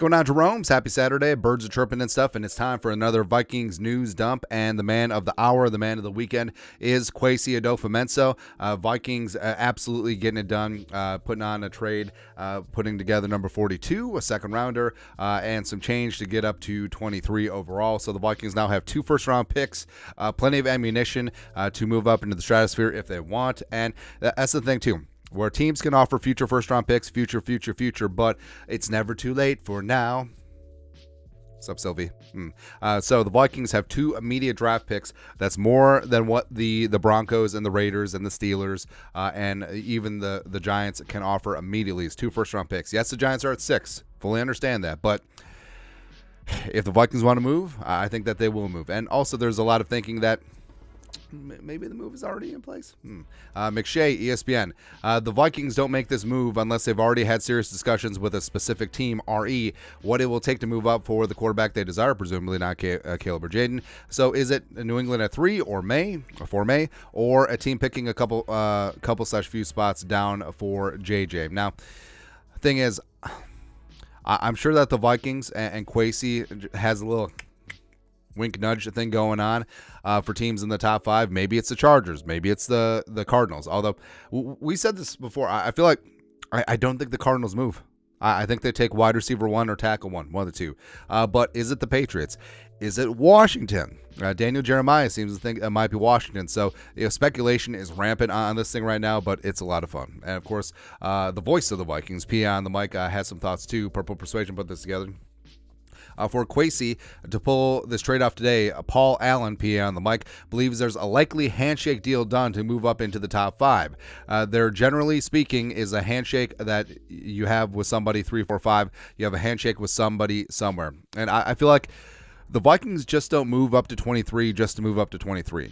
going on, Jerome's? Happy Saturday. Birds are chirping and stuff, and it's time for another Vikings news dump. And the man of the hour, the man of the weekend, is Kwesi Adofo-Mensah. Vikings absolutely getting it done, putting on a trade, putting together number 42, a second rounder, and some change to get up to 23 overall. So the Vikings now have 2 first-round picks, plenty of ammunition to move up into the stratosphere if they want. And that's the thing, too, where teams can offer future first-round picks, future, but it's never too late for now. What's up, Sylvie? So the Vikings have 2 immediate draft picks. That's more than what the Broncos and the Raiders and the Steelers and even the Giants can offer immediately. It's 2 first-round picks. Yes, the Giants are at 6. Fully understand that, but if the Vikings want to move, I think that they will move. And also, there's a lot of thinking that maybe the move is already in place. McShay, ESPN. The Vikings don't make this move unless they've already had serious discussions with a specific team, RE, what it will take to move up for the quarterback they desire, presumably not Caleb or Jaden. So is it New England at 3 or for May, or a team picking a couple/few spots down for JJ? Now, the thing is, I'm sure that the Vikings and Kwesi has a little wink nudge thing going on for teams in the top 5. Maybe it's the Chargers, maybe it's the Cardinals. Although we said this before, I feel like I don't think the Cardinals move. I think they take wide receiver 1 or tackle 1 of the 2. But is it the Patriots? Is it Washington? Daniel Jeremiah seems to think it might be Washington. So speculation is rampant on this thing right now, but it's a lot of fun. And of course, the voice of the Vikings, Pia on the mic, has some thoughts too. Purple Persuasion put this together. For Kwesi to pull this trade off today, Paul Allen, PA on the mic, believes there's a likely handshake deal done to move up into the top 5. There, generally speaking, is a handshake that you have with somebody 3, 4, 5. You have a handshake with somebody somewhere. And I feel like the Vikings just don't move up to 23 just to move up to 23,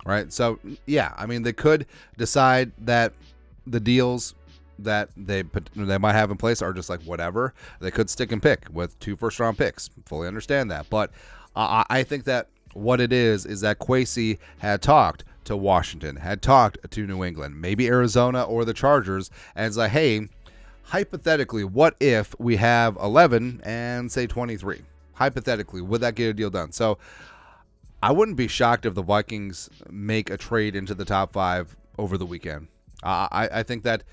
right? So, yeah, I mean, they could decide that the deals that they might have in place are just like whatever. They could stick and pick with 2 first-round picks. Fully understand that. But I think that what it is that Kwesi had talked to Washington, had talked to New England, maybe Arizona or the Chargers, and it's like, hey, hypothetically, what if we have 11 and, say, 23? Hypothetically, would that get a deal done? So I wouldn't be shocked if the Vikings make a trade into the top 5 over the weekend. I think that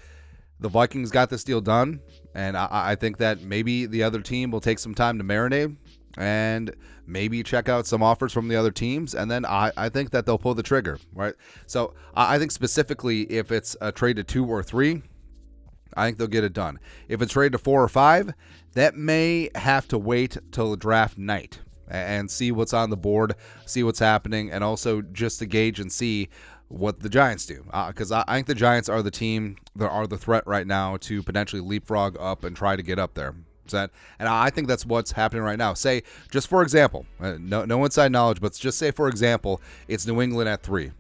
the Vikings got this deal done, and I think that maybe the other team will take some time to marinate and maybe check out some offers from the other teams, and then I think that they'll pull the trigger, right? So I think specifically if it's a trade to 2 or 3, I think they'll get it done. If it's trade to 4 or 5, that may have to wait till draft night and see what's on the board, see what's happening, and also just to gauge and see what the Giants do, because I think the Giants are the team that are the threat right now to potentially leapfrog up and try to get up there. And I think that's what's happening right now. Say, just for example, no inside knowledge, but just say, for example, it's New England at 3.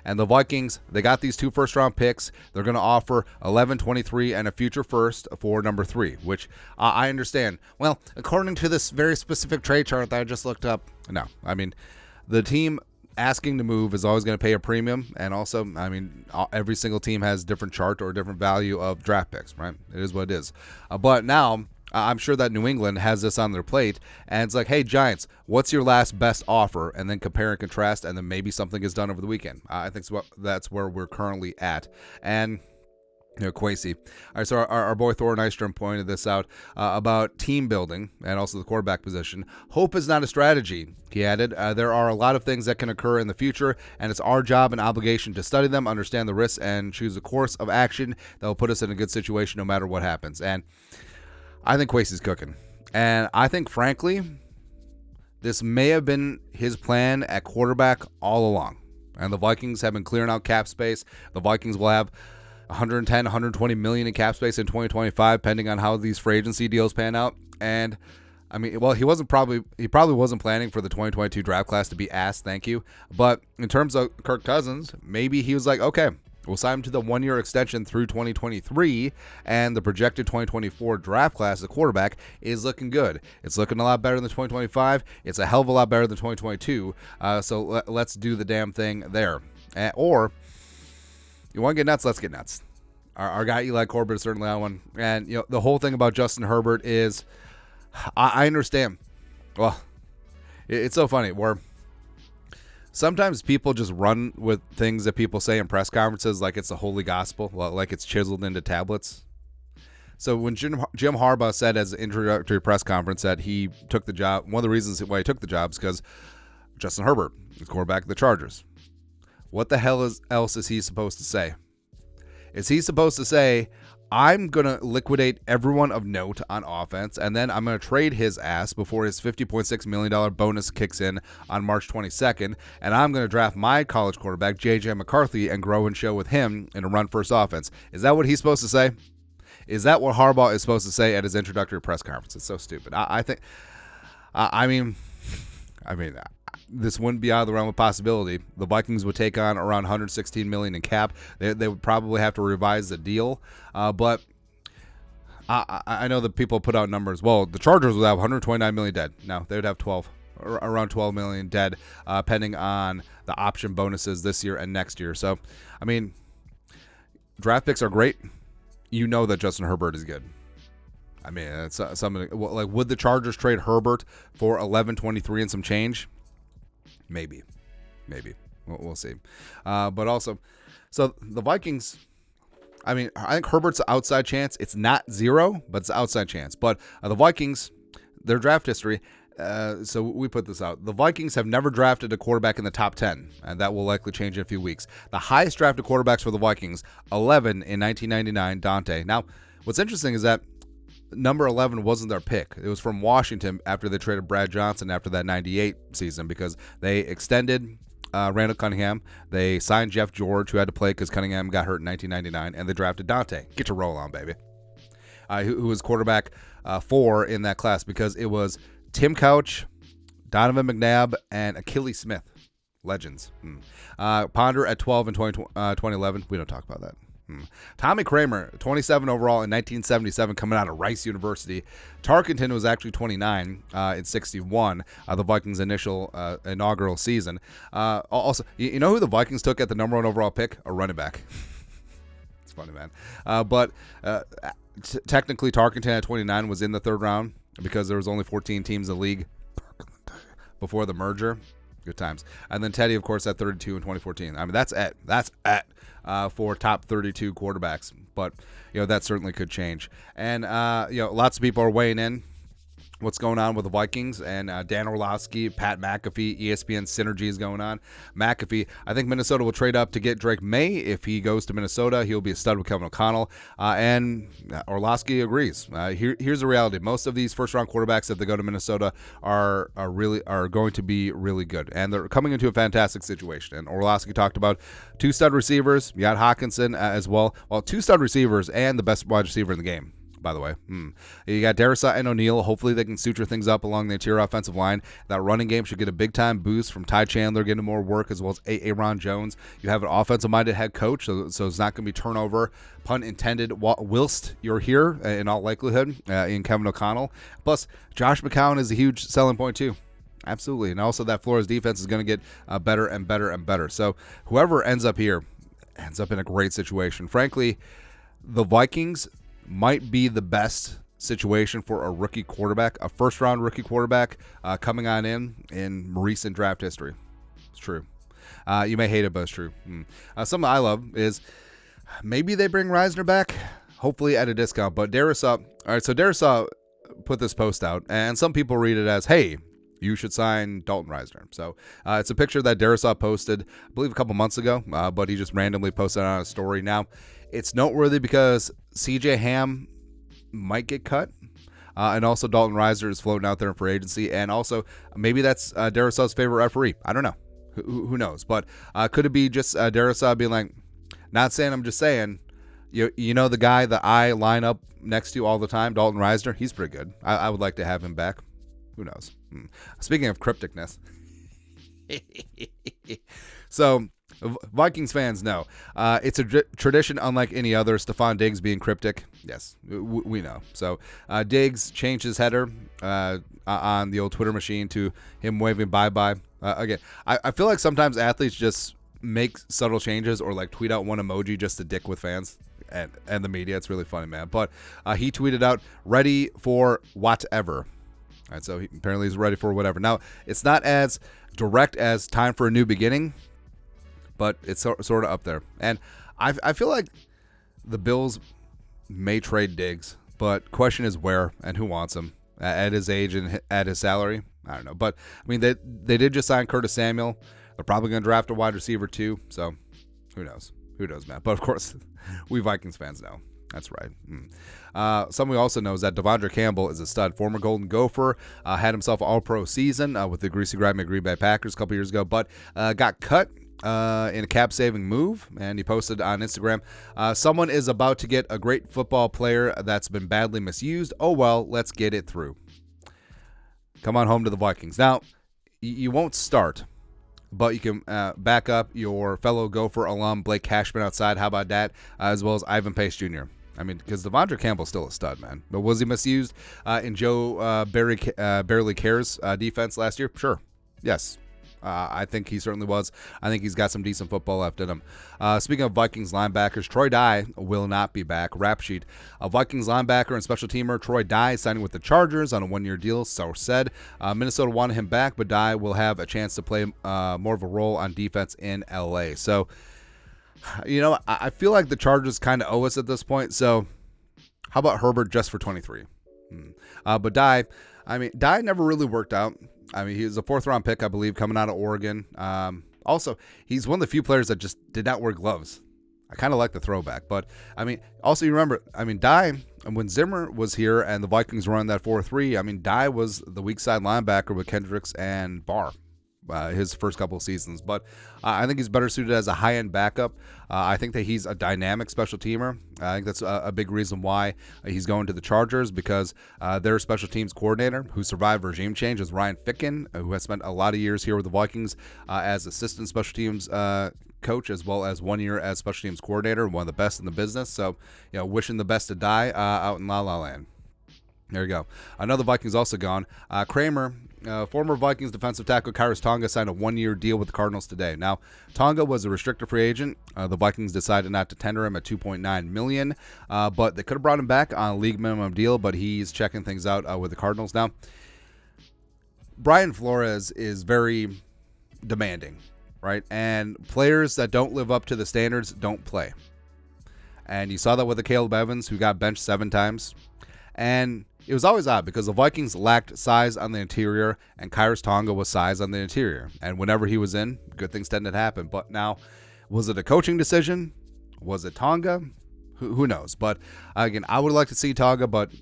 And the Vikings, they got these 2 first-round picks. They're going to offer 11, 23, and a future first for number 3, which I understand. Well, according to this very specific trade chart that I just looked up, no. I mean, the team asking to move is always going to pay a premium, and also, I mean, every single team has different chart or different value of draft picks, right? It is what it is. But now, I'm sure that New England has this on their plate, and it's like, hey, Giants, what's your last best offer? And then compare and contrast, and then maybe something is done over the weekend. I think that's where we're currently at. And Kwesi. All right, so our boy Thor Nystrom pointed this out about team building and also the quarterback position. Hope is not a strategy, he added. There are a lot of things that can occur in the future, and it's our job and obligation to study them, understand the risks, and choose a course of action that will put us in a good situation no matter what happens. And I think Kwesi's cooking. And I think, frankly, this may have been his plan at quarterback all along. And the Vikings have been clearing out cap space. The Vikings will have 110, 120 million in cap space in 2025, pending on how these free agency deals pan out. And I mean, well, he probably wasn't planning for the 2022 draft class to be asked, thank you. But in terms of Kirk Cousins, maybe he was like, okay, we'll sign him to the 1-year extension through 2023, and the projected 2024 draft class, the quarterback, is looking good. It's looking a lot better than 2025. It's a hell of a lot better than 2022. So let's do the damn thing there. Or you want to get nuts? Let's get nuts. Our guy Eli Corbett is certainly on one. And the whole thing about Justin Herbert is I understand. Well, it's so funny where sometimes people just run with things that people say in press conferences like it's the holy gospel, like it's chiseled into tablets. So when Jim Harbaugh said as an introductory press conference that he took the job, one of the reasons why he took the job is because Justin Herbert is quarterback of the Chargers. What the hell else is he supposed to say? Is he supposed to say, I'm going to liquidate everyone of note on offense, and then I'm going to trade his ass before his $50.6 million bonus kicks in on March 22nd, and I'm going to draft my college quarterback, J.J. McCarthy, and grow and show with him in a run-first offense? Is that what he's supposed to say? Is that what Harbaugh is supposed to say at his introductory press conference? It's so stupid. I think, I mean, this wouldn't be out of the realm of possibility. The Vikings would take on around $116 million in cap. They would probably have to revise the deal, but I know that people put out numbers. Well, the Chargers would have $129 million dead. No, they would have around $12 million dead, pending on the option bonuses this year and next year. So, I mean, draft picks are great. You know that Justin Herbert is good. I mean, it's something like, would the Chargers trade Herbert for 11-23 and some change? Maybe. We'll see. But also, so the Vikings, I mean, I think Herbert's an outside chance. It's not zero, but it's an outside chance. But the Vikings, their draft history, so we put this out. The Vikings have never drafted a quarterback in the top 10, and that will likely change in a few weeks. The highest drafted quarterbacks for the Vikings, 11 in 1999, Dante. Now, what's interesting is that number 11 wasn't their pick. It was from Washington after they traded Brad Johnson after that 98 season because they extended Randall Cunningham. They signed Jeff George, who had to play because Cunningham got hurt in 1999, and they drafted Dante. Get your roll on, baby. Who was quarterback 4 in that class because it was Tim Couch, Donovan McNabb, and Achilles Smith. Legends. Ponder at 12 in 2011. We don't talk about that. Tommy Kramer, 27 overall in 1977, coming out of Rice University. Tarkenton was actually 29 in 61, the Vikings' inaugural season. Also, you know who the Vikings took at the number 1 overall pick? A running back. It's funny, man. But technically, Tarkenton at 29 was in the 3rd round because there was only 14 teams in the league before the merger. Good times. And then Teddy, of course, at 32 in 2014. I mean, that's it. For top 32 quarterbacks. But, that certainly could change. And, lots of people are weighing in what's going on with the Vikings, and Dan Orlovsky, Pat McAfee, ESPN synergy is going on. McAfee, I think Minnesota will trade up to get Drake May. If he goes to Minnesota, he'll be a stud with Kevin O'Connell, and Orlovsky agrees. Here's the reality. Most of these first-round quarterbacks, if they go to Minnesota, are going to be really good, and they're coming into a fantastic situation. And Orlovsky talked about 2 stud receivers. You got Hawkinson as well. Well, 2 stud receivers and the best wide receiver in the game, by the way. You got Darrisaw and O'Neal. Hopefully they can suture things up along the interior offensive line. That running game should get a big-time boost from Ty Chandler getting more work, as well as Aaron Jones. You have an offensive-minded head coach, so it's not going to be turnover, pun intended, whilst you're here, in all likelihood, in Kevin O'Connell. Plus, Josh McCown is a huge selling point, too. Absolutely. And also that Flores defense is going to get better and better and better. So whoever ends up here ends up in a great situation. Frankly, the Vikings might be the best situation for a rookie quarterback, a first-round rookie quarterback coming on in recent draft history. It's true. You may hate it, but it's true. Something I love is maybe they bring Reisner back, hopefully at a discount. But Darrisaw, all right, so Darrisaw put this post out, and some people read it as, hey, you should sign Dalton Reisner. So it's a picture that Darrisaw posted, I believe, a couple months ago, but he just randomly posted it on a story. Now, it's noteworthy because C.J. Ham might get cut, and also Dalton Reisner is floating out there in free agency, and also maybe that's Darrisaw's favorite referee. I don't know. Who knows? But could it be just Darrisaw being like, not saying, I'm just saying, you know the guy that I line up next to all the time, Dalton Reisner? He's pretty good. I would like to have him back. Who knows? Speaking of crypticness. So, Vikings fans know. It's a tradition unlike any other, Stefon Diggs being cryptic. Yes, we know. So, Diggs changed his header on the old Twitter machine to him waving bye-bye. Again, I feel like sometimes athletes just make subtle changes or like tweet out one emoji just to dick with fans and the media. It's really funny, man. But he tweeted out, ready for whatever. All right, so apparently he's ready for whatever. Now, it's not as direct as time for a new beginning, but it's sort of up there. And I feel like the Bills may trade Diggs, but question is where and who wants him at his age and at his salary. I don't know. But, I mean, they did just sign Curtis Samuel. They're probably going to draft a wide receiver too, so who knows? Who knows, Matt? But, of course, we Vikings fans know. That's right. Something we also know is that Devondre Campbell is a stud. Former Golden Gopher, had himself an all-pro season with the Greasy Grimy Green Bay Packers a couple years ago, but got cut in a cap-saving move, and he posted on Instagram, someone is about to get a great football player that's been badly misused. Oh, well, let's get it through. Come on home to the Vikings. Now, you won't start, but you can back up your fellow Gopher alum Blake Cashman outside. How about that? As well as Ivan Pace Jr. I mean, because Devondre Campbell's still a stud, man. But was he misused in Joe Barely Cares defense last year? Sure. Yes. I think he certainly was. I think he's got some decent football left in him. Speaking of Vikings linebackers, Troy Dye will not be back. Rap sheet. A Vikings linebacker and special teamer Troy Dye signing with the Chargers on a one-year deal, so said. Minnesota wanted him back, but Dye will have a chance to play more of a role on defense in L.A. So, you know, I feel like the Chargers kind of owe us at this point. So, how about Herbert just for 23? But Dye, I mean, Dye never really worked out. I mean, he was a fourth-round pick, I believe, coming out of Oregon. Also, he's one of the few players that just did not wear gloves. I kind of like the throwback. But, I mean, also you remember, I mean, Dye, when Zimmer was here and the Vikings were on that 4-3, I mean, Dye was the weak side linebacker with Kendricks and Barr. His first couple of seasons, but I think he's better suited as a high-end backup. I think that he's a dynamic special teamer. I think that's a big reason why he's going to the Chargers, because their special teams coordinator, who survived regime change, is Ryan Ficken, who has spent a lot of years here with the Vikings as assistant special teams coach, as well as 1 year as special teams coordinator, one of the best in the business. So, you know, wishing the best to Dye out in La La Land. There you go. Another Vikings also gone. Kramer. Former Vikings defensive tackle Khyiris Tonga signed a one-year deal with the Cardinals today. Now, Tonga was a restricted free agent. The Vikings decided not to tender him at $2.9 million, but they could have brought him back on a league minimum deal, but he's checking things out with the Cardinals. Now, Brian Flores is very demanding, right? And players that don't live up to the standards don't play. And you saw that with the Caleb Evans, who got benched 7 times. And it was always odd because the Vikings lacked size on the interior, and Khyiris Tonga was size on the interior. And whenever he was in, good things tended to happen. But now, was it a coaching decision? Was it Tonga? Who knows? But again, I would like to see Tonga, but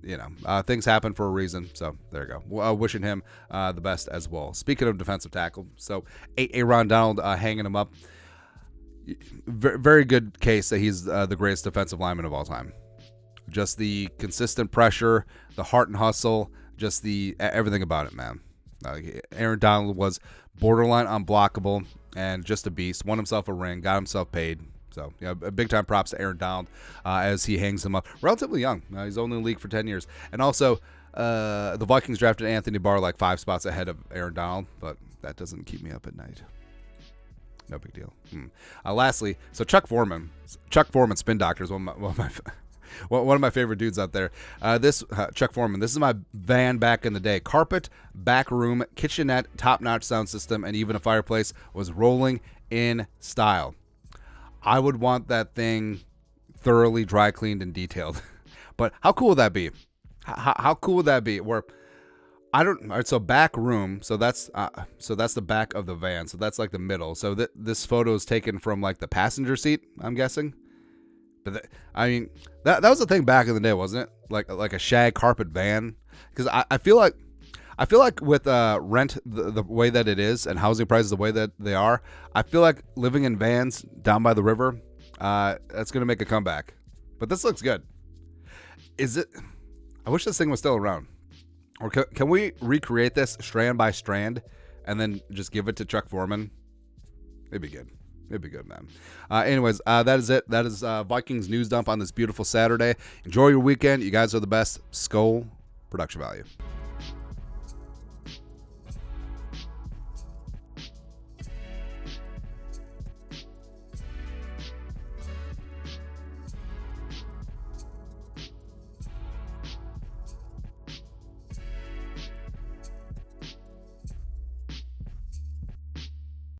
you know, things happen for a reason. So there you go. Wishing him the best as well. Speaking of defensive tackle, so Aaron Donald hanging him up. Very good case that he's the greatest defensive lineman of all time. Just the consistent pressure, the heart and hustle, just the everything about it, man. Aaron Donald was borderline unblockable and just a beast. Won himself a ring, got himself paid. So, yeah, big time props to Aaron Donald as he hangs him up. Relatively young. He's only in the league for 10 years. And also, the Vikings drafted Anthony Barr like 5 spots ahead of Aaron Donald, but that doesn't keep me up at night. No big deal. Lastly, so Chuck Foreman, Spin Doctor, is one of my favorite dudes out there. This Chuck Foreman, this is my van back in the day. Carpet, back room, kitchenette, top-notch sound system, and even a fireplace was rolling in style. I would want that thing thoroughly dry cleaned and detailed. But how cool would that be? How cool would that be? Where I don't. All right, so back room. So that's the back of the van. So that's like the middle. So this photo is taken from like the passenger seat, I'm guessing. But I mean, that was the thing back in the day, wasn't it? Like a shag carpet van. Because I feel like with rent the way that it is and housing prices the way that they are, I feel like living in vans down by the river, that's gonna make a comeback. But this looks good. Is it? I wish this thing was still around. Or can we recreate this strand by strand and then just give it to Chuck Foreman? It'd be good. It'd be good, man. Anyways, that is it. That is Vikings News Dump on this beautiful Saturday. Enjoy your weekend. You guys are the best. Skol. Production value.